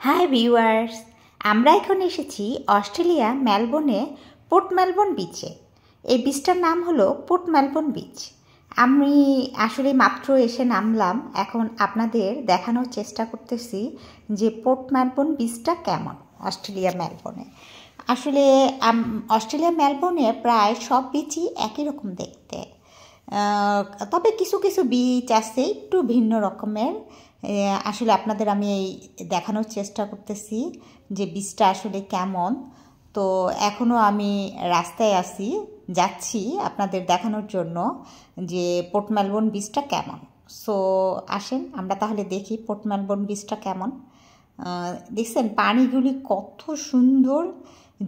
Hi viewers, আমরা এখন এসেছি অস্ট্রেলিয়া মেলবোর্নে পোর্ট মেলবোর্ন বিচে। এই বিচটার নাম হলো পোর্ট মেলবোর্ন বিচ। আমি আসলে মাত্র এসে নামলাম, এখন আপনাদের দেখানোর চেষ্টা করতেছি যে পোর্ট মেলবোর্ন বিচটা কেমন অস্ট্রেলিয়া মেলবোর্নে। আসলে অস্ট্রেলিয়া মেলবোর্নে প্রায় সব বিচই একই রকম দেখতে, তবে কিছু কিছু বিচ আছে একটু ভিন্ন রকমের। আসলে আপনাদের আমি এই দেখানোর চেষ্টা করতেছি যে বিচটা আসলে কেমন। তো এখনও আমি রাস্তায় যাচ্ছি আপনাদের দেখানোর জন্য যে পোর্ট মেলবোর্ন বিচটা কেমন। সো আসেন আমরা তাহলে দেখি পোর্ট মেলবোর্ন বিচটা কেমন। দেখছেন পানিগুলি কত সুন্দর।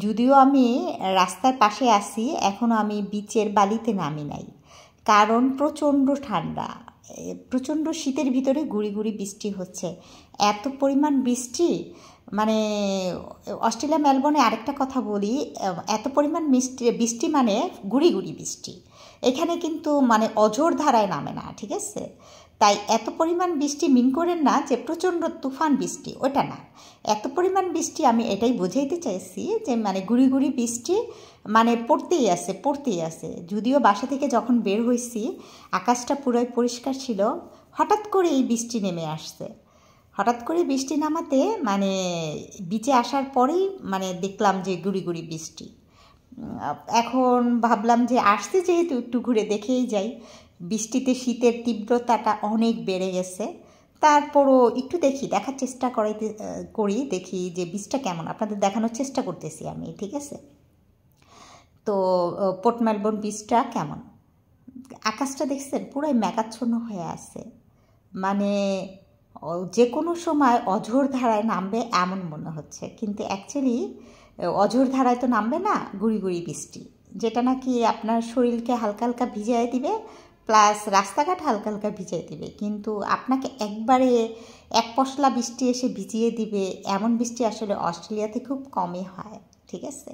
যদিও আমি রাস্তার পাশে আছি, এখনও আমি বিচের বালিতে নামি নাই, কারণ প্রচণ্ড ঠান্ডা, প্রচণ্ড শীতের ভিতরে গুড়ি গুড়ি বৃষ্টি হচ্ছে। এত পরিমাণ বৃষ্টি, মানে অস্ট্রেলিয়া মেলবোর্নে আরেকটা কথা বলি, এত পরিমাণ বৃষ্টি মানে গুড়ি গুড়ি বৃষ্টি। এখানে কিন্তু মানে অঝোর ধারায় নামে না, ঠিক আছে? তাই এত পরিমাণ বৃষ্টি মিন করেন না যে প্রচণ্ড তুফান বৃষ্টি, ওটা না। এত পরিমাণ বৃষ্টি আমি এটাই বোঝাইতে চাইছি যে মানে গুড়ি গুড়ি বৃষ্টি মানে পড়তেই আছে। যদিও বাসা থেকে যখন বের হয়েছি আকাশটা পুরোই পরিষ্কার ছিল, হঠাৎ করে এই বৃষ্টি নেমে আসছে। হঠাৎ করে বৃষ্টি নামাতে মানে বিচে আসার পরেই মানে দেখলাম যে গুড়ি গুড়ি বৃষ্টি। এখন ভাবলাম যে আসছি যেহেতু একটু ঘুরে দেখেই যাই। বৃষ্টিতে শীতের তীব্রতাটা অনেক বেড়ে গেছে, তারপরও একটু দেখার চেষ্টা করি দেখি যে বীজটা কেমন, আপনাদের দেখানোর চেষ্টা করতেছি আমি, ঠিক আছে? তো পোর্ট মেলবোর্ন বীজটা কেমন, আকাশটা দেখছেন পুরাই মেঘাচ্ছন্ন হয়ে আছে, মানে যে কোনো সময় অঝোর ধারায় নামবে এমন মনে হচ্ছে, কিন্তু অ্যাকচুয়ালি অঝোর ধারায় তো নামবে না, গুড়ি গুড়ি বৃষ্টি, যেটা নাকি আপনার শরীরকে হালকা হালকা ভিজিয়ে দিবে, প্লাস রাস্তাঘাট হালকা হালকা ভিজিয়ে দিবে, কিন্তু আপনাকে একবারে এক পশলা বৃষ্টি এসে ভিজিয়ে দিবে এমন বৃষ্টি আসলে অস্ট্রেলিয়াতে খুব কমই হয়, ঠিক আছে?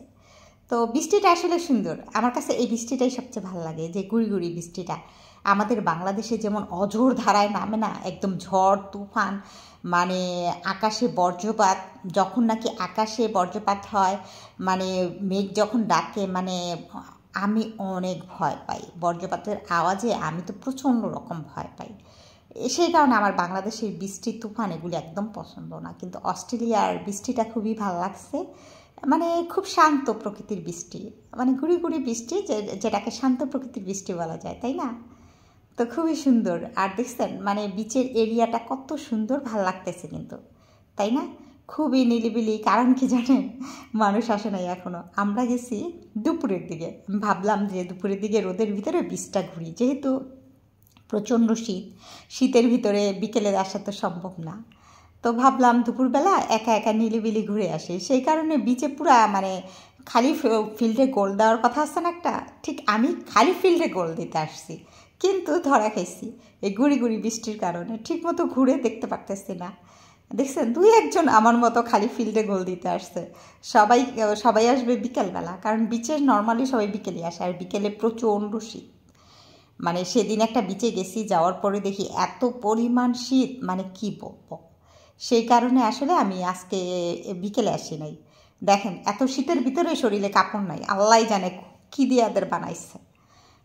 তো বৃষ্টিটা আসলে সুন্দর, আমার কাছে এই বৃষ্টিটাই সবচেয়ে ভালো লাগে, যে গুড়ি গুড়ি বৃষ্টিটা। আমাদের বাংলাদেশে যেমন অঝোর ধারায় নামে না, একদম ঝড় তুফান, মানে আকাশে বজ্রপাত, যখন নাকি আকাশে বজ্রপাত হয়, মানে মেঘ যখন ডাকে, মানে আমি অনেক ভয় পাই বজ্রপাতের আওয়াজে, আমি তো প্রচণ্ড রকম ভয় পাই। সেই কারণে আমার বাংলাদেশের বৃষ্টি তুফান এগুলি একদম পছন্দ না, কিন্তু অস্ট্রেলিয়ার বৃষ্টিটা খুবই ভালো লাগছে। মানে খুব শান্ত প্রকৃতির বৃষ্টি, মানে গুড়ি গুড়ি বৃষ্টি, যেটাকে শান্ত প্রকৃতির বৃষ্টি বলা যায়, তাই না? তো খুবই সুন্দর। আর দেখছেন মানে বিচের এরিয়াটা কত সুন্দর, ভাল লাগতেছে কিন্তু, তাই না? খুবই নিরিবিলি, কারণ কি জানেন, মানুষ আসে নাই এখনও। আমরা গেছি দুপুরের দিকে, ভাবলাম যে দুপুরের দিকে রোদের ভিতরে বিচটা ঘুরি, যেহেতু প্রচণ্ড শীতের ভিতরে বিকেলে আসা তো সম্ভব না। তো ভাবলাম দুপুরবেলা একা একা নিলিবিলি ঘুরে আসি, সেই কারণে বিচে পুরা মানে খালি ফিল্ডে গোল দেওয়ার কথা আছে না একটা, ঠিক আমি খালি ফিল্ডে গোল দিতে আসছি, কিন্তু ধরা খাইছি এই গুড়ি গুড়ি বৃষ্টির কারণে, ঠিকমতো ঘুরে দেখতে পারতেছি না। দেখছেন দুই একজন আমার মতো খালি ফিল্ডে গোল দিতে আসছে। সবাই আসবে বিকেলবেলা, কারণ বিচে নর্মালি সবাই বিকেলে আসে, আর বিকেলে প্রচণ্ড শীত। মানে সেদিন একটা বিচে গেছি, যাওয়ার পরে দেখি এত পরিমাণ শীত, মানে কি বলবো। সেই কারণে আসলে আমি আজকে বিকেলে আসি নাই। দেখেন এত শীতের ভিতরে শরীরে কাপড় নাই, আল্লাহ জানে কী দিয়ে এদের বানাইছে,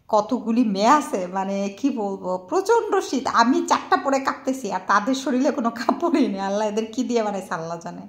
কতগুলি মেয়ে আছে, মানে কি বলবো, প্রচণ্ড শীত। আমি চারটা পরে কাঁপতেছি, আর তাদের শরীরে কোনো কাপড়ই নেই, আল্লাহ এদের কী দিয়ে বানাইছে আল্লাহ জানে।